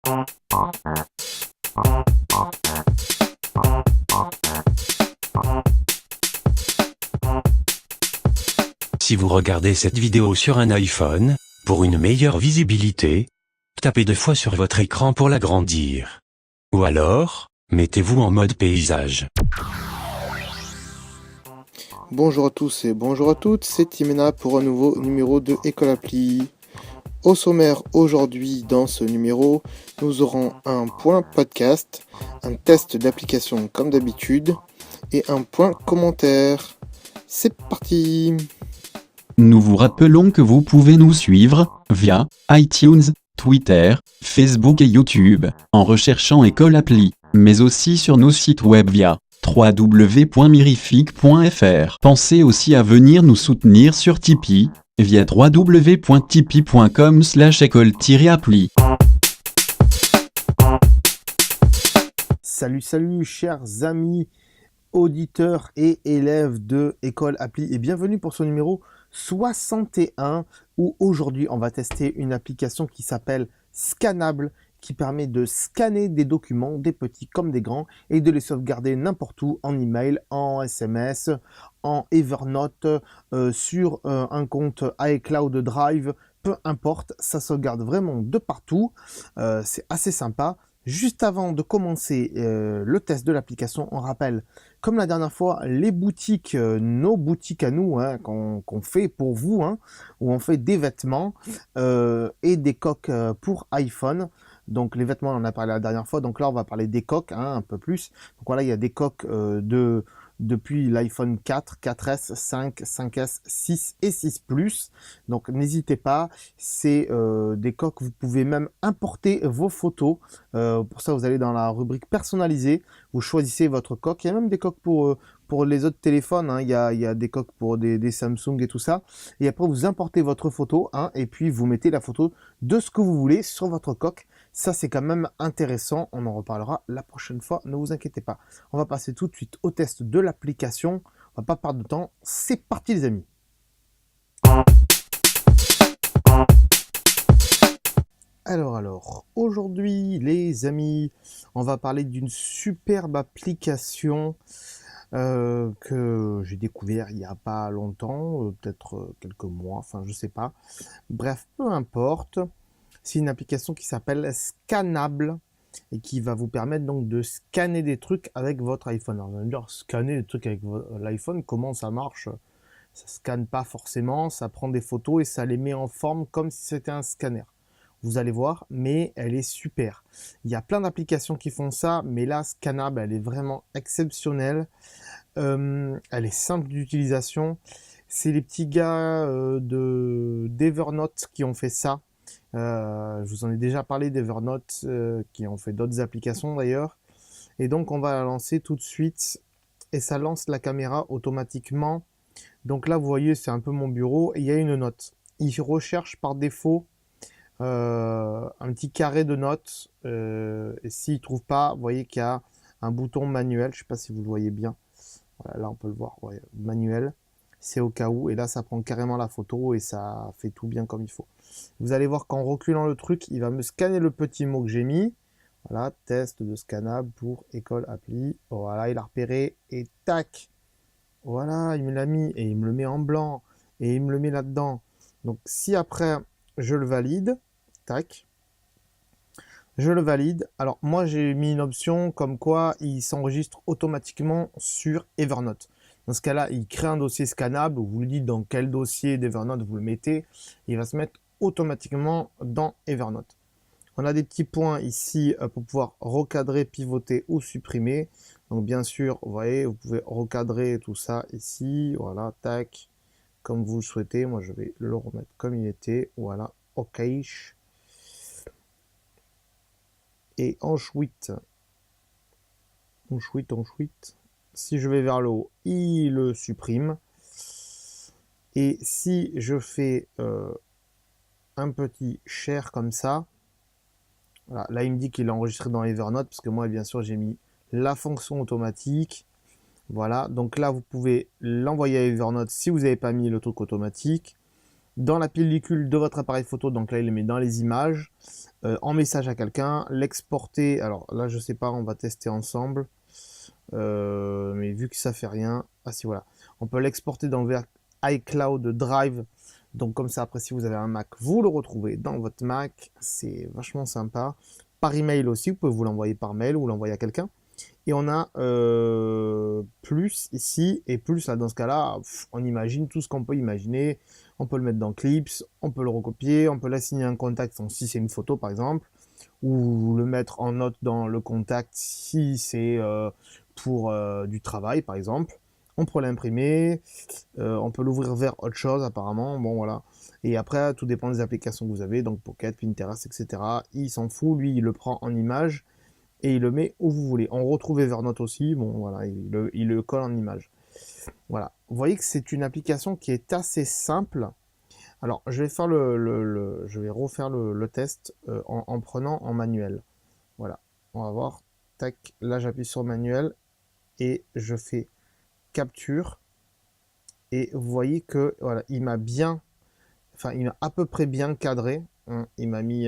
Si vous regardez cette vidéo sur un iPhone, pour une meilleure visibilité, tapez 2 fois sur votre écran pour l'agrandir. Ou alors, mettez-vous en mode paysage. Bonjour à tous et bonjour à toutes, c'est Timena pour un nouveau numéro de École Appli. Au sommaire aujourd'hui dans ce numéro, nous aurons un point podcast, un test d'application comme d'habitude et un point commentaire. C'est parti! Nous vous rappelons que vous pouvez nous suivre via iTunes, Twitter, Facebook et YouTube, en recherchant École Appli, mais aussi sur nos sites web via www.mirific.fr. Pensez aussi à venir nous soutenir sur Tipeee, via www.tipeee.com/école-appli. Salut chers amis, auditeurs et élèves de École Appli et bienvenue pour ce numéro 61 où aujourd'hui on va tester une application qui s'appelle Scannable qui permet de scanner des documents, des petits comme des grands, et de les sauvegarder n'importe où, en email, en SMS, en Evernote, sur un compte iCloud Drive, peu importe, ça sauvegarde vraiment de partout, c'est assez sympa. Juste avant de commencer le test de l'application, on rappelle, comme la dernière fois, les boutiques, nos boutiques à nous, hein, qu'on fait pour vous, hein, où on fait des vêtements et des coques pour iPhone. Donc les vêtements, on en a parlé la dernière fois, donc là on va parler des coques, hein, un peu plus. Donc voilà, il y a des coques depuis l'iPhone 4, 4S, 5, 5S, 6 et 6 Plus. Donc n'hésitez pas, c'est des coques, vous pouvez même importer vos photos. Pour ça, vous allez dans la rubrique personnalisée, vous choisissez votre coque. Il y a même des coques pour les autres téléphones, hein. Il y a des coques pour des Samsung et tout ça. Et après, vous importez votre photo, hein, et puis vous mettez la photo de ce que vous voulez sur votre coque. Ça, c'est quand même intéressant. On en reparlera la prochaine fois, ne vous inquiétez pas. On va passer tout de suite au test de l'application. On va pas perdre de temps. C'est parti les amis. Alors, aujourd'hui les amis, on va parler d'une superbe application que j'ai découvert il n'y a pas longtemps, peut-être quelques mois, enfin je sais pas. Bref, peu importe. C'est une application qui s'appelle Scannable et qui va vous permettre donc de scanner des trucs avec votre iPhone. Alors, vous allez me dire, scanner des trucs avec l'iPhone, comment ça marche? Ça scanne pas forcément, ça prend des photos et ça les met en forme comme si c'était un scanner. Vous allez voir, mais elle est super. Il y a plein d'applications qui font ça, mais là, Scannable, elle est vraiment exceptionnelle. Elle est simple d'utilisation. C'est les petits gars d'Evernote qui ont fait ça. Je vous en ai déjà parlé d'Evernote, qui ont fait d'autres applications d'ailleurs. Et donc, on va la lancer tout de suite. Et ça lance la caméra automatiquement. Donc là, vous voyez, c'est un peu mon bureau. Et il y a une note. Il recherche par défaut un petit carré de notes. Et s'il ne trouve pas, vous voyez qu'il y a un bouton manuel. Je ne sais pas si vous le voyez bien. Voilà, là, on peut le voir. Ouais, manuel. C'est au cas où. Et là, ça prend carrément la photo et ça fait tout bien comme il faut. Vous allez voir qu'en reculant le truc, il va me scanner le petit mot que j'ai mis. Voilà, test de scannable pour École Appli. Voilà, il a repéré et tac. Voilà, il me l'a mis et il me le met en blanc et il me le met là-dedans. Donc si après je le valide, tac, je le valide. Alors moi j'ai mis une option comme quoi il s'enregistre automatiquement sur Evernote. Dans ce cas-là, il crée un dossier scannable, vous lui dites dans quel dossier d'Evernote vous le mettez, il va se mettre automatiquement dans Evernote. On a des petits points ici pour pouvoir recadrer, pivoter ou supprimer. Donc bien sûr, vous voyez, vous pouvez recadrer tout ça ici. Voilà, tac, comme vous le souhaitez. Moi, je vais le remettre comme il était. Voilà, OK. Et ensuite, si je vais vers le haut, il le supprime. Et si je fais un petit share comme ça, voilà, là, il me dit qu'il est enregistré dans Evernote, parce que moi, bien sûr, j'ai mis la fonction automatique. Voilà, donc là, vous pouvez l'envoyer à Evernote si vous n'avez pas mis le truc automatique. dans la pellicule de votre appareil photo, donc là il les met dans les images, en message à quelqu'un, l'exporter, alors là je sais pas, on va tester ensemble, mais vu que ça fait rien, ah si voilà, on peut l'exporter dans le iCloud Drive, donc comme ça après si vous avez un Mac, vous le retrouvez dans votre Mac, c'est vachement sympa. Par email aussi, vous pouvez vous l'envoyer par mail ou l'envoyer à quelqu'un. Et on a plus ici, et plus là dans ce cas-là, on imagine tout ce qu'on peut imaginer. On peut le mettre dans Clips, on peut le recopier, on peut l'assigner un contact donc, si c'est une photo par exemple, ou le mettre en note dans le contact si c'est pour du travail par exemple. On peut l'imprimer, on peut l'ouvrir vers autre chose apparemment, bon voilà. Et après, tout dépend des applications que vous avez, donc Pocket, Pinterest, etc. Il s'en fout, lui il le prend en image et il le met où vous voulez. On retrouve Evernote aussi, bon voilà, il le colle en image. Voilà, vous voyez que c'est une application qui est assez simple. Alors, je vais faire je vais refaire le test en prenant en manuel. Voilà, on va voir. Tac, là j'appuie sur manuel et je fais capture. Et vous voyez que voilà, il m'a à peu près bien cadré. Hein. Il m'a mis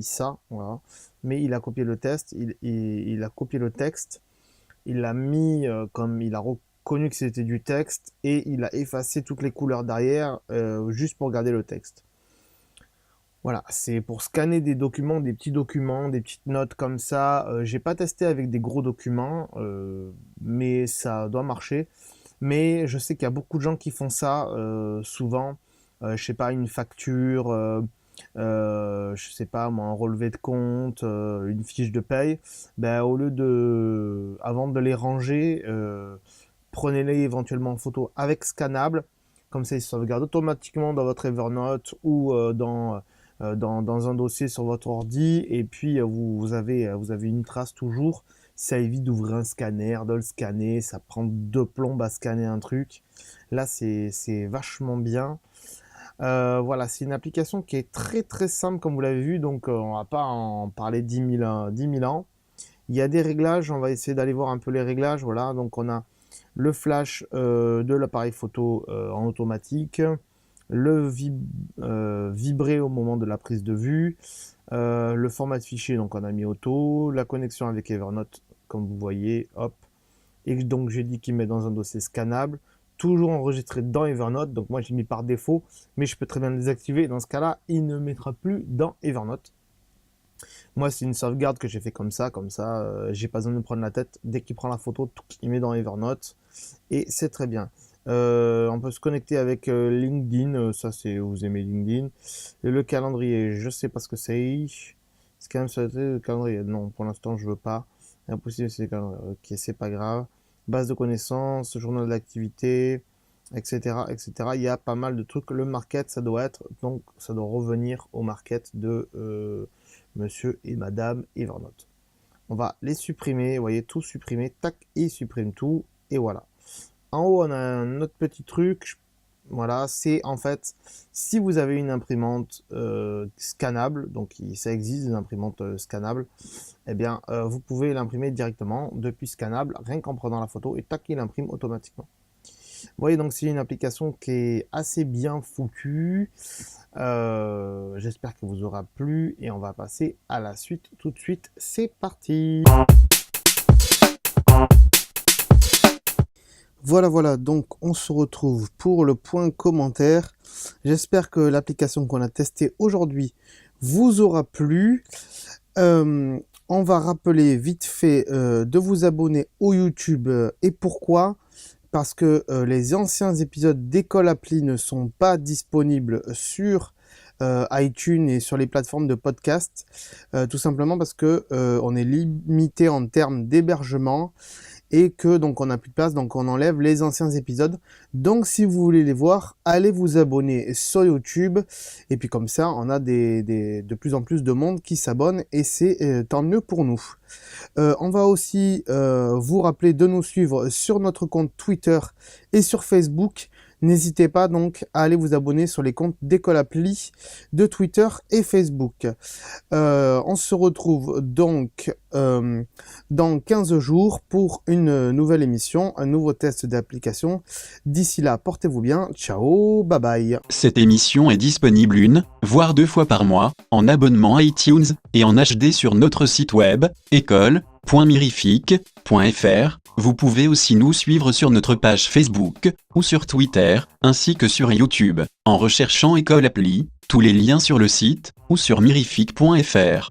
ça, voilà. Mais il a copié le test, il a copié le texte, il l'a mis comme il a reconnu que c'était du texte et il a effacé toutes les couleurs derrière juste pour garder le texte. Voilà, c'est pour scanner des documents, des petites notes comme ça. J'ai pas testé avec des gros documents, mais ça doit marcher. Mais je sais qu'il y a beaucoup de gens qui font ça souvent. Je sais pas, une facture, je sais pas moi, un relevé de compte, une fiche de paye. Ben, au lieu de, avant de les ranger, prenez-les éventuellement en photo avec scannable. Comme ça, ils se sauvegardent automatiquement dans votre Evernote ou dans un dossier sur votre ordi. Et puis, vous avez une trace toujours. Ça évite d'ouvrir un scanner, de le scanner. Ça prend 2 plombes à scanner un truc. Là, c'est vachement bien. Voilà, c'est une application qui est très très simple comme vous l'avez vu. Donc, on va pas en parler 10 000 ans. Il y a des réglages. On va essayer d'aller voir un peu les réglages. Voilà, donc on a le flash de l'appareil photo en automatique, le vibrer au moment de la prise de vue, le format de fichier, donc on a mis auto, la connexion avec Evernote, comme vous voyez, hop, et donc j'ai dit qu'il met dans un dossier scannable, toujours enregistré dans Evernote, donc moi j'ai mis par défaut, mais je peux très bien le désactiver, dans ce cas-là, il ne mettra plus dans Evernote. Moi, c'est une sauvegarde que j'ai fait comme ça, j'ai pas besoin de me prendre la tête. Dès qu'il prend la photo, il met dans Evernote et c'est très bien. On peut se connecter avec LinkedIn, ça c'est, vous aimez LinkedIn. Et le calendrier, je sais pas ce que c'est. C'est quand même ça, le calendrier. Non, pour l'instant, je veux pas. Impossible, c'est le calendrier. Ok, c'est pas grave. Base de connaissances, journal d'activité, etc., etc. Il y a pas mal de trucs. Le market, ça doit revenir au market de Monsieur et Madame Evernote. On va les supprimer, vous voyez, tout supprimer, tac, il supprime tout, et voilà. En haut, on a un autre petit truc, voilà, c'est en fait, si vous avez une imprimante scannable, donc ça existe, des imprimantes scannables, eh bien, vous pouvez l'imprimer directement depuis scannable, rien qu'en prenant la photo, et tac, il imprime automatiquement. Vous voyez, donc c'est une application qui est assez bien foutue. J'espère que vous aura plu et on va passer à la suite tout de suite. C'est parti! Voilà, donc on se retrouve pour le point commentaire. J'espère que l'application qu'on a testée aujourd'hui vous aura plu. On va rappeler vite fait de vous abonner au YouTube et pourquoi? Parce que les anciens épisodes d'École Appli ne sont pas disponibles sur iTunes et sur les plateformes de podcast, tout simplement parce que on est limité en termes d'hébergement et que donc on n'a plus de place, donc on enlève les anciens épisodes. Donc si vous voulez les voir, allez vous abonner sur YouTube et puis comme ça on a de plus en plus de monde qui s'abonne et c'est tant mieux pour nous. On va aussi vous rappeler de nous suivre sur notre compte Twitter et sur Facebook. N'hésitez pas donc à aller vous abonner sur les comptes d'École Appli de Twitter et Facebook. On se retrouve donc dans 15 jours pour une nouvelle émission, un nouveau test d'application. D'ici là, portez-vous bien. Ciao, bye bye. Cette émission est disponible 1, voire 2 fois par mois, en abonnement iTunes, et en HD sur notre site web, école.mirific.fr. Vous pouvez aussi nous suivre sur notre page Facebook, ou sur Twitter, ainsi que sur YouTube, en recherchant École Appli, tous les liens sur le site, ou sur mirific.fr.